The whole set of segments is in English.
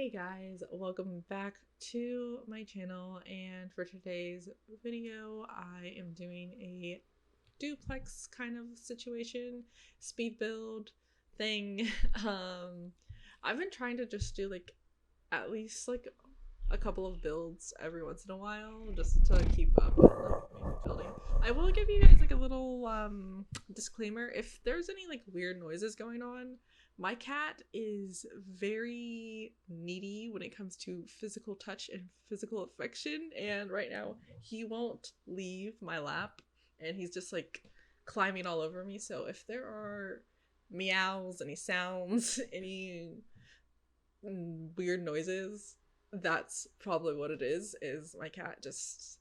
Hey guys, welcome back to my channel, and for today's video I am doing a duplex kind of situation, speed build thing. um I've been trying to just do like at least like a couple of builds every once in a while just to keep up and like maybe building. I will give you guys like a little disclaimer. If there's any like weird noises going on, my cat is very needy when it comes to physical touch and physical affection, and right now he won't leave my lap and he's just like climbing all over me. So if there are meows, any sounds, any weird noises, that's probably what it is my cat just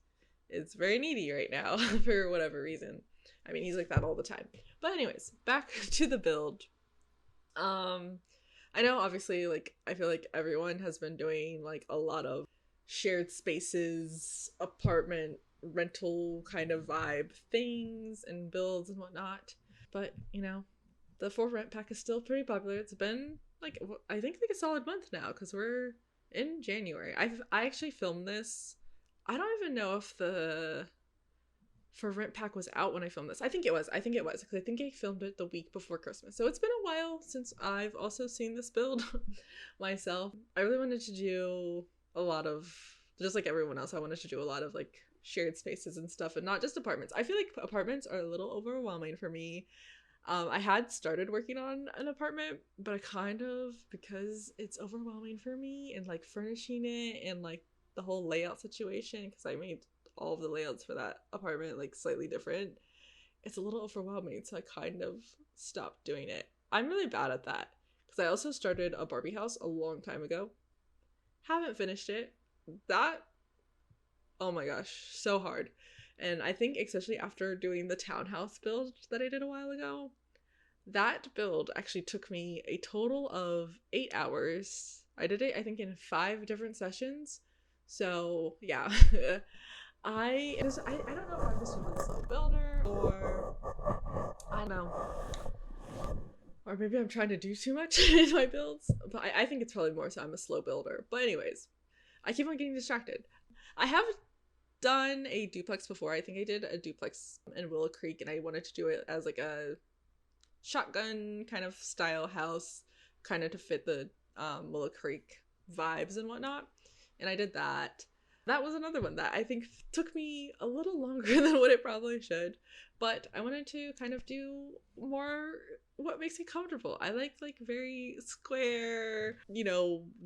is very needy right now for whatever reason. I mean, he's like that all the time. But anyways, back to the build. I know obviously like I feel like everyone has been doing like a lot of shared spaces, apartment rental kind of vibe things and builds and whatnot. But the for rent pack is still pretty popular. It's been like I think like a solid month now because we're in January. I actually filmed this. I don't even know if the for rent pack was out when I filmed this. I think it was because I think I filmed it the week before Christmas. So it's been a while since I've also seen this build myself. I really wanted to do a lot of, just like everyone else, I wanted to do a lot of like shared spaces and stuff, and not just apartments. I feel like apartments are a little overwhelming for me. I had started working on an apartment, but I kind of, because it's overwhelming for me and like furnishing it and like the whole layout situation, because I made all of the layouts for that apartment like slightly different, it's a little overwhelming, so I kind of stopped doing it. I'm really bad at that because I also started a Barbie house a long time ago. Haven't finished it. That, oh my gosh, so hard. And I think especially after doing the townhouse build that I did a while ago, that build actually took me a total of 8 hours. I did it I think in 5 different sessions. So yeah. I don't know if I'm just a really slow builder, or I don't know, or maybe I'm trying to do too much in my builds, but I think it's probably more so I'm a slow builder. But anyways, I keep on getting distracted. I have done a duplex before. I think I did a duplex in Willow Creek, and I wanted to do it as like a shotgun kind of style house, kind of to fit the Willow Creek vibes and whatnot, and I did that. That was another one that I think took me a little longer than what it probably should, but I wanted to kind of do more what makes me comfortable. I like very square,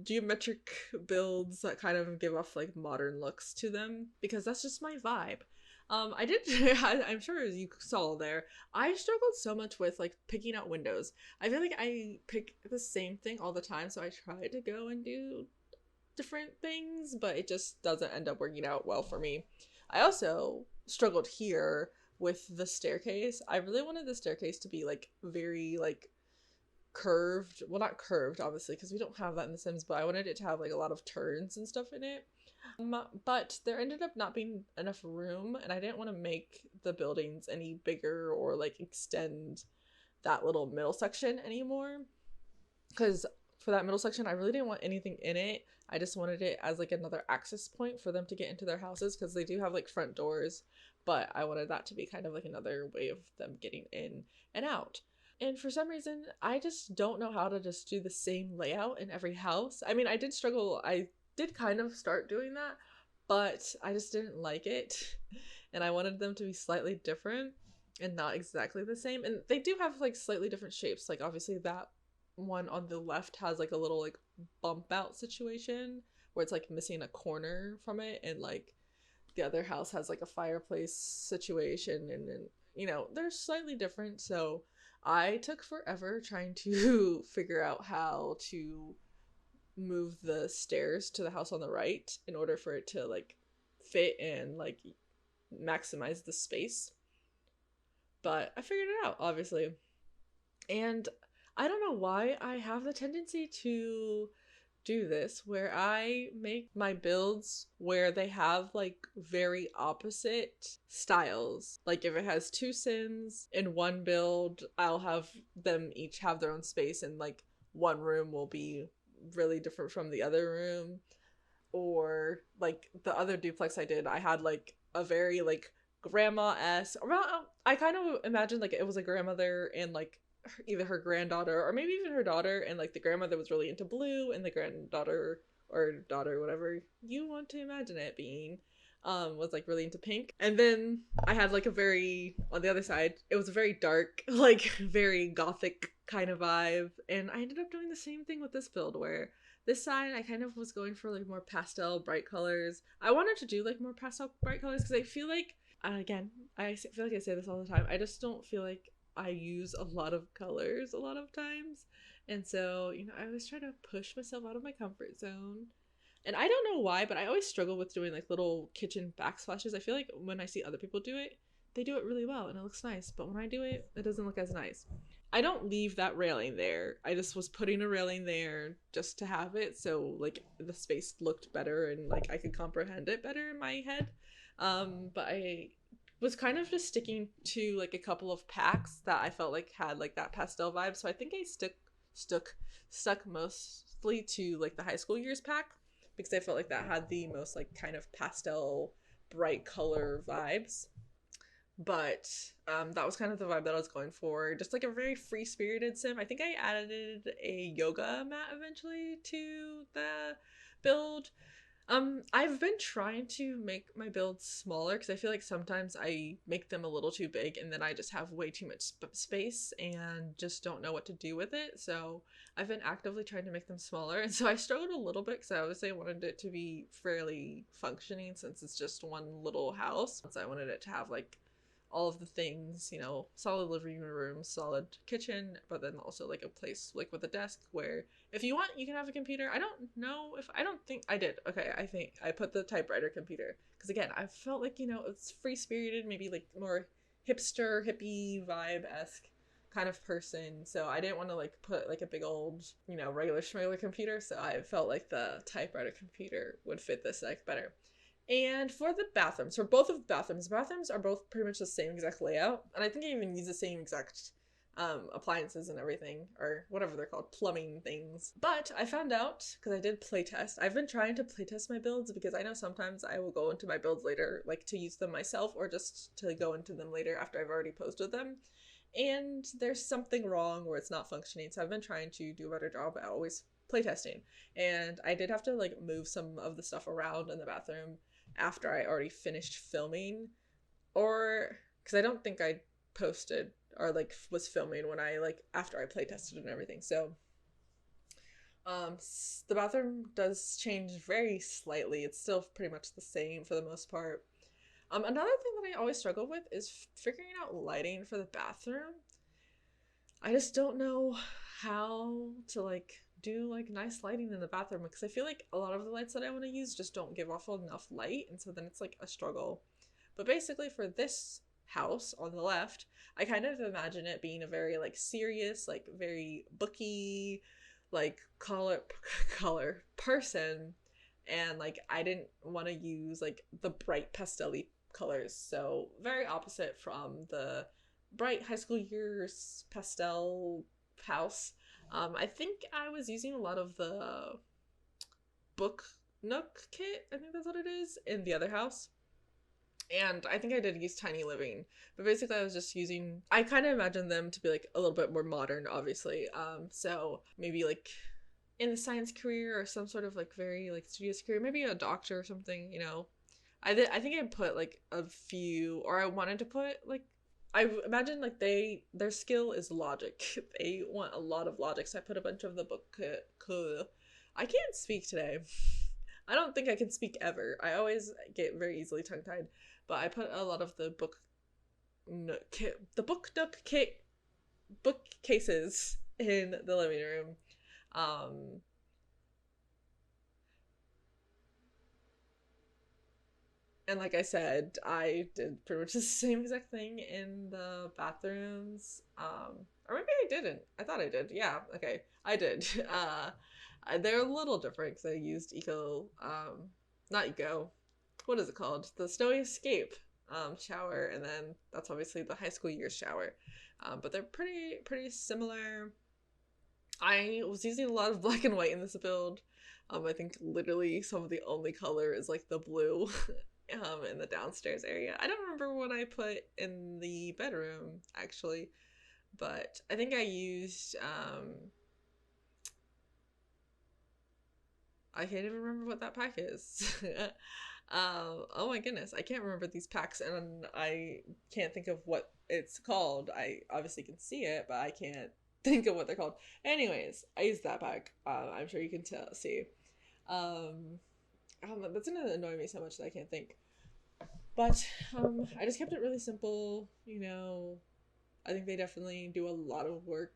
geometric builds that kind of give off like modern looks to them, because that's just my vibe. I did I'm sure as you saw there, I struggled so much with like picking out windows. I feel like I pick the same thing all the time, so I try to go and do different things, but it just doesn't end up working out well for me. I also struggled here with the staircase. I really wanted the staircase to be like very like curved. Well, not curved obviously because we don't have that in The Sims, but I wanted it to have like a lot of turns and stuff in it. But there ended up not being enough room, and I didn't want to make the buildings any bigger or like extend that little middle section anymore, because for that middle section I really didn't want anything in it. I just wanted it as like another access point for them to get into their houses, because they do have like front doors, but I wanted that to be kind of like another way of them getting in and out. And for some reason I just don't know how to just do the same layout in every house. I mean, I did struggle. I did kind of start doing that, but I just didn't like it and I wanted them to be slightly different and not exactly the same. And they do have like slightly different shapes. Like obviously that one on the left has like a little like bump out situation where it's like missing a corner from it, and like the other house has like a fireplace situation, and then they're slightly different. So I took forever trying to figure out how to move the stairs to the house on the right in order for it to like fit and like maximize the space, but I figured it out obviously. And I don't know why I have the tendency to do this, where I make my builds where they have like very opposite styles. Like if it has two Sims in one build, I'll have them each have their own space, and like one room will be really different from the other room. Or like the other duplex I did, I had like a very like grandma-esque around. I kind of imagined like it was a grandmother and like either her granddaughter or maybe even her daughter, and like the grandmother was really into blue and the granddaughter or daughter, whatever you want to imagine it being, was like really into pink. And then I had like a very, on the other side, it was a very dark, like very gothic kind of vibe. And I ended up doing the same thing with this build, where this side I kind of was going for like more pastel bright colors. I wanted to do like more pastel bright colors because I feel like, again, I feel like I say this all the time, I just don't feel like I use a lot of colors a lot of times. And so, I always try to push myself out of my comfort zone. And I don't know why, but I always struggle with doing like little kitchen backsplashes. I feel like when I see other people do it, they do it really well and it looks nice. But when I do it, it doesn't look as nice. I don't leave that railing there. I just was putting a railing there just to have it, so like the space looked better and like I could comprehend it better in my head. But I was kind of just sticking to like a couple of packs that I felt like had like that pastel vibe. So I think I stuck mostly to like the high school years pack because I felt like that had the most like kind of pastel bright color vibes. But that was kind of the vibe that I was going for, just like a very free spirited sim. I think I added a yoga mat eventually to the build. I've been trying to make my builds smaller because I feel like sometimes I make them a little too big and then I just have way too much space and just don't know what to do with it. So I've been actively trying to make them smaller, and so I struggled a little bit because I obviously wanted it to be fairly functioning since it's just one little house. So I wanted it to have like all of the things, solid living room, solid kitchen, but then also like a place like with a desk where if you want, you can have a computer. I don't think I did. Okay, I think I put the typewriter computer because again, I felt like, it's free spirited, maybe like more hipster, hippie vibe esque kind of person. So I didn't want to like put like a big old, regular schmegular computer. So I felt like the typewriter computer would fit this like better. And for the bathrooms, for both of the bathrooms are both pretty much the same exact layout. And I think I even use the same exact appliances and everything, or whatever they're called, plumbing things. But I found out, because I did playtest, I've been trying to playtest my builds because I know sometimes I will go into my builds later, like to use them myself or just to go into them later after I've already posted them. And there's something wrong where it's not functioning. So I've been trying to do a better job at always playtesting. And I did have to like move some of the stuff around in the bathroom after I already finished filming, or because I don't think I posted or like was filming when I like after I play tested and everything. So the bathroom does change very slightly. It's still pretty much the same for the most part. Another thing that I always struggle with is figuring out lighting for the bathroom. I just don't know how to like do like nice lighting in the bathroom because I feel like a lot of the lights that I want to use just don't give off enough light, and so then it's like a struggle. But basically for this house on the left, I kind of imagine it being a very like serious, like very booky, like color person, and like I didn't want to use like the bright pastel-y colors, so very opposite from the bright high school years pastel house. I think I was using a lot of the book nook kit, I think that's what it is, in the other house. And I think I did use Tiny Living, but basically I was just using, I kind of imagined them to be like a little bit more modern, obviously. So maybe like in the science career or some sort of like very like studious career, maybe a doctor or something, I think I put like a few, or I wanted to put like, I imagine like their skill is logic. They want a lot of logic, so I put a bunch of the book. I can't speak today. I don't think I can speak ever. I always get very easily tongue tied, but I put a lot of the book nook kit bookcases in the living room. And like I said, I did pretty much the same exact thing in the bathrooms. Or maybe I didn't. I thought I did. Yeah, okay. I did. They're a little different because I used not Eco. What is it called? The Snowy Escape shower, and then that's obviously the high school year shower. But they're pretty similar. I was using a lot of black and white in this build. I think literally some of the only color is like the blue in the downstairs area. I don't remember what I put in the bedroom actually, but I think I used I can't even remember what that pack is. Oh my goodness, I can't remember these packs, and I can't think of what it's called. I obviously can see it, but I can't think of what they're called. Anyways, I used that pack. I'm sure you can see. Um, that's gonna annoy me so much that I can't think. But I just kept it really simple. You know, I think they definitely do a lot of work,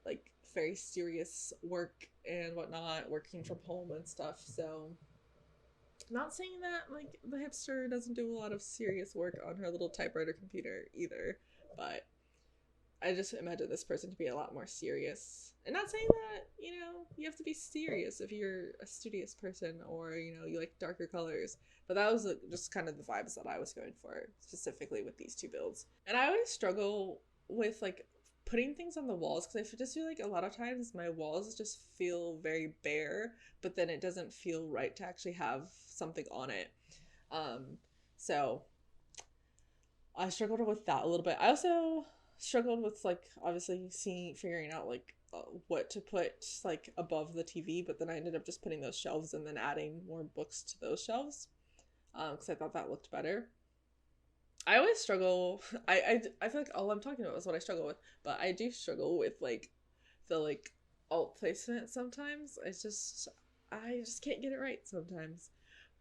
like very serious work and whatnot, working from home and stuff. So not saying that like the hipster doesn't do a lot of serious work on her little typewriter computer either, but I just imagine this person to be a lot more serious. And not saying that, you know, you have to be serious if you're a studious person or, you know, you like darker colors. But that was just kind of the vibes that I was going for, specifically with these two builds. And I always struggle with like putting things on the walls because I just feel like a lot of times my walls just feel very bare, but then it doesn't feel right to actually have something on it. Um, so I struggled with that a little bit. I also struggled with like obviously figuring out like what to put like above the TV, but then I ended up just putting those shelves and then adding more books to those shelves because I thought that looked better. I always struggle. I feel like all I'm talking about is what I struggle with, but I do struggle with like the like alt placement sometimes. I just can't get it right sometimes.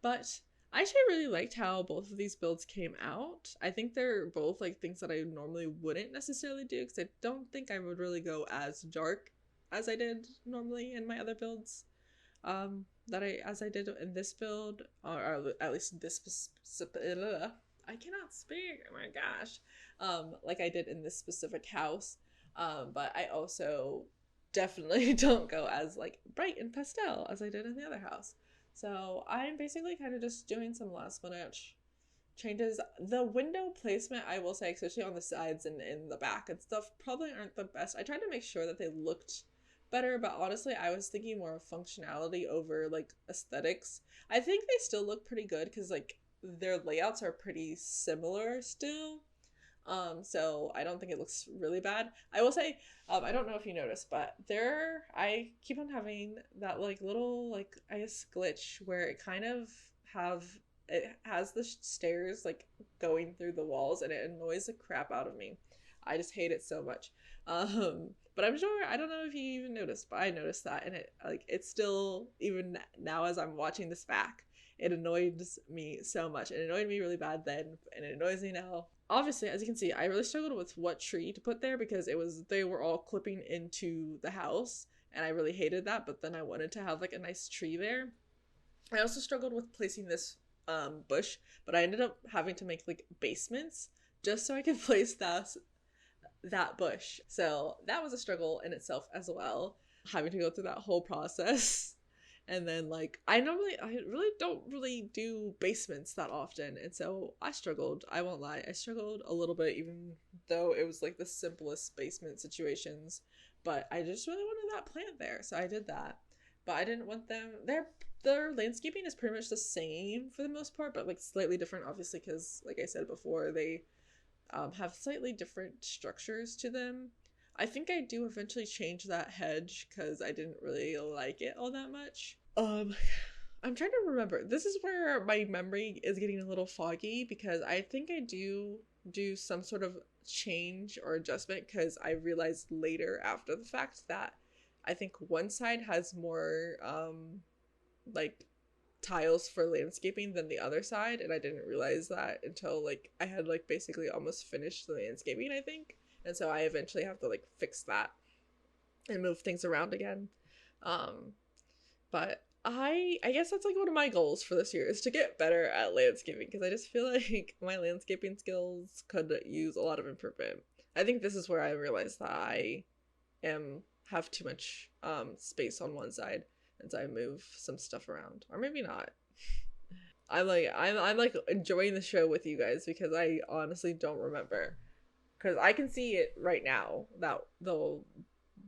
But I actually really liked how both of these builds came out. I think they're both like things that I normally wouldn't necessarily do because I don't think I would really go as dark as I did normally in my other builds. That I as I did in this build, or at least this I cannot speak. Oh my gosh. Like I did in this specific house. But I also definitely don't go as like bright and pastel as I did in the other house. So I'm basically kind of just doing some last minute changes. The window placement, I will say, especially on the sides and in the back and stuff, probably aren't the best. I tried to make sure that they looked better, but honestly, I was thinking more of functionality over like aesthetics. I think they still look pretty good because like their layouts are pretty similar still. So I don't think it looks really bad. I will say, I don't know if you noticed, but I keep on having that like little like I guess glitch where it has the stairs like going through the walls and it annoys the crap out of me. I just hate it so much. But I'm sure I don't know if you even noticed, but I noticed that and it's still even now as I'm watching this back. It annoys me so much. It annoyed me really bad then, and it annoys me now. Obviously, as you can see, I really struggled with what tree to put there because they were all clipping into the house, and I really hated that. But then I wanted to have like a nice tree there. I also struggled with placing this bush, but I ended up having to make like basements just so I could place that bush. So that was a struggle in itself as well, having to go through that whole process. And then like I really don't really do basements that often. And so I struggled. I won't lie. I struggled a little bit even though it was like the simplest basement situations. But I just really wanted that plant there. So I did that. But I didn't want them their landscaping is pretty much the same for the most part, but like slightly different obviously because like I said before, they have slightly different structures to them. I think I do eventually change that hedge because I didn't really like it all that much. I'm trying to remember. This is where my memory is getting a little foggy because I think I do some sort of change or adjustment because I realized later after the fact that I think one side has more like tiles for landscaping than the other side, and I didn't realize that until like I had like basically almost finished the landscaping, I think. And so I eventually have to like fix that and move things around again. um but I guess that's like one of my goals for this year is to get better at landscaping because I just feel like my landscaping skills could use a lot of improvement. I think this is where I realized that I am have too much space on one side, and so I move some stuff around, or maybe not. I'm like enjoying the show with you guys because I honestly don't remember because I can see it right now that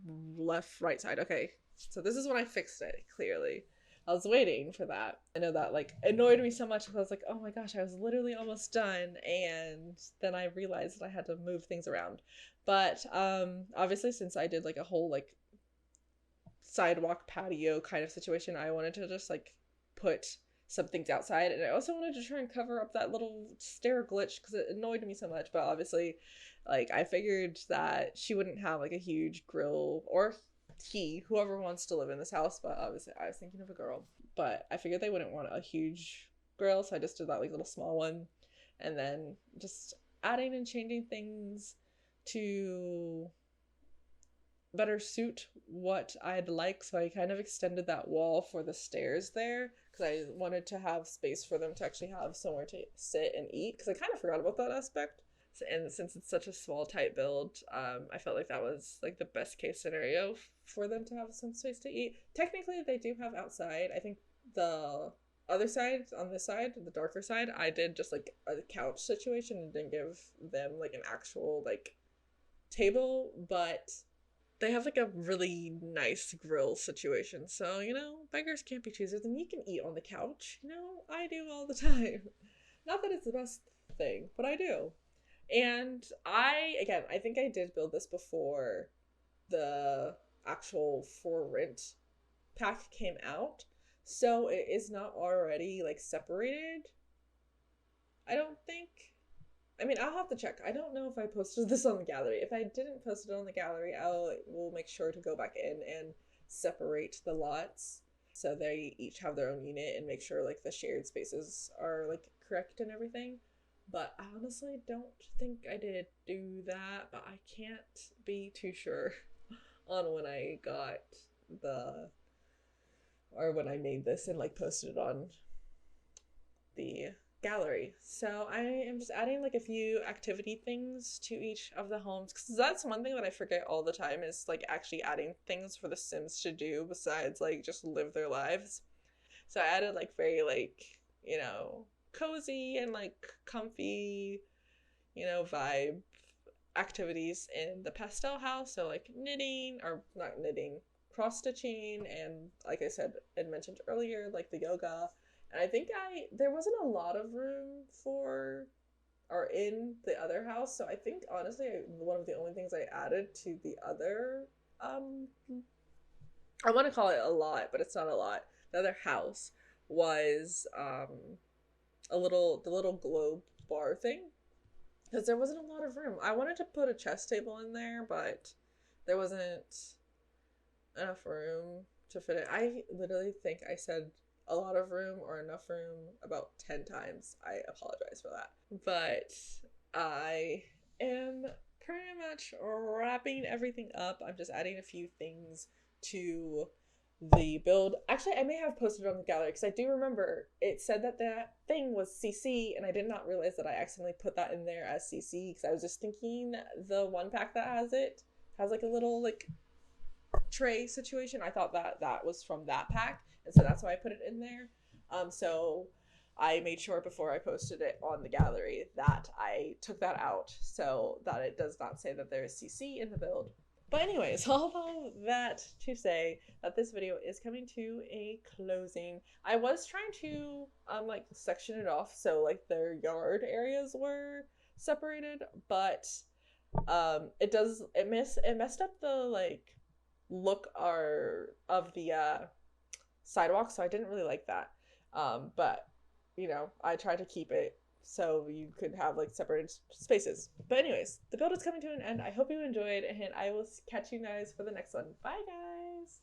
right side. Okay, so this is when I fixed it, clearly. I was waiting for that. I know that like annoyed me so much because I was like, oh my gosh, I was literally almost done, and then I realized that I had to move things around. But obviously since I did like a whole like sidewalk patio kind of situation, I wanted to just like put some things outside, and I also wanted to try and cover up that little stair glitch because it annoyed me so much. But obviously, like I figured that she wouldn't have like a huge grill, or whoever wants to live in this house, but obviously I was thinking of a girl, but I figured they wouldn't want a huge grill, so I just did that like little small one, and then just adding and changing things to better suit what I'd like. So I kind of extended that wall for the stairs there because I wanted to have space for them to actually have somewhere to sit and eat, because I kind of forgot about that aspect. And since it's such a small, tight build, I felt like that was like the best case scenario for them to have some space to eat. Technically, they do have outside. I think the other side, on this side, the darker side, I did just like a couch situation and didn't give them like an actual like table, but they have like a really nice grill situation. So, beggars can't be choosers, and you can eat on the couch. I do all the time. Not that it's the best thing, but I do. And I think I did build this before the actual for rent pack came out. So it is not already like separated. I don't think. I mean, I'll have to check. I don't know if I posted this on the gallery. If I didn't post it on the gallery, will make sure to go back in and separate the lots so they each have their own unit and make sure like the shared spaces are like correct and everything. But I honestly don't think I did do that, but I can't be too sure on when I got when I made this and like posted it on the gallery. So I am just adding like a few activity things to each of the homes, because that's one thing that I forget all the time, is like actually adding things for the Sims to do besides like just live their lives. So I added like very like, cozy and like comfy, vibe activities in the pastel house. So like knitting, or not knitting, cross stitching, and like I said and mentioned earlier, like the yoga. And I think there wasn't a lot of room for or in the other house, so I think honestly one of the only things I added to the other I want to call it a lot, but it's not a lot, the other house was the little globe bar thing, because there wasn't a lot of room. I wanted to put a chess table in there, but there wasn't enough room to fit it. I literally think I said a lot of room or enough room about 10 times. I apologize for that. But I am pretty much wrapping everything up. I'm just adding a few things to the build. Actually, I may have posted it on the gallery, because I do remember it said that thing was CC, and I did not realize that I accidentally put that in there as CC, because I was just thinking the one pack that has like a little like tray situation. I thought that was from that pack, and so that's why I put it in there. So I made sure before I posted it on the gallery that I took that out so that it does not say that there is CC in the build. But anyways, all of that to say that this video is coming to a closing. I was trying to like section it off so like their yard areas were separated, but it messed up the like look of the sidewalk, so I didn't really like that. But I tried to keep it so you could have like separated spaces. But anyways, the build is coming to an end. I hope you enjoyed, and I will catch you guys for the next one. Bye guys.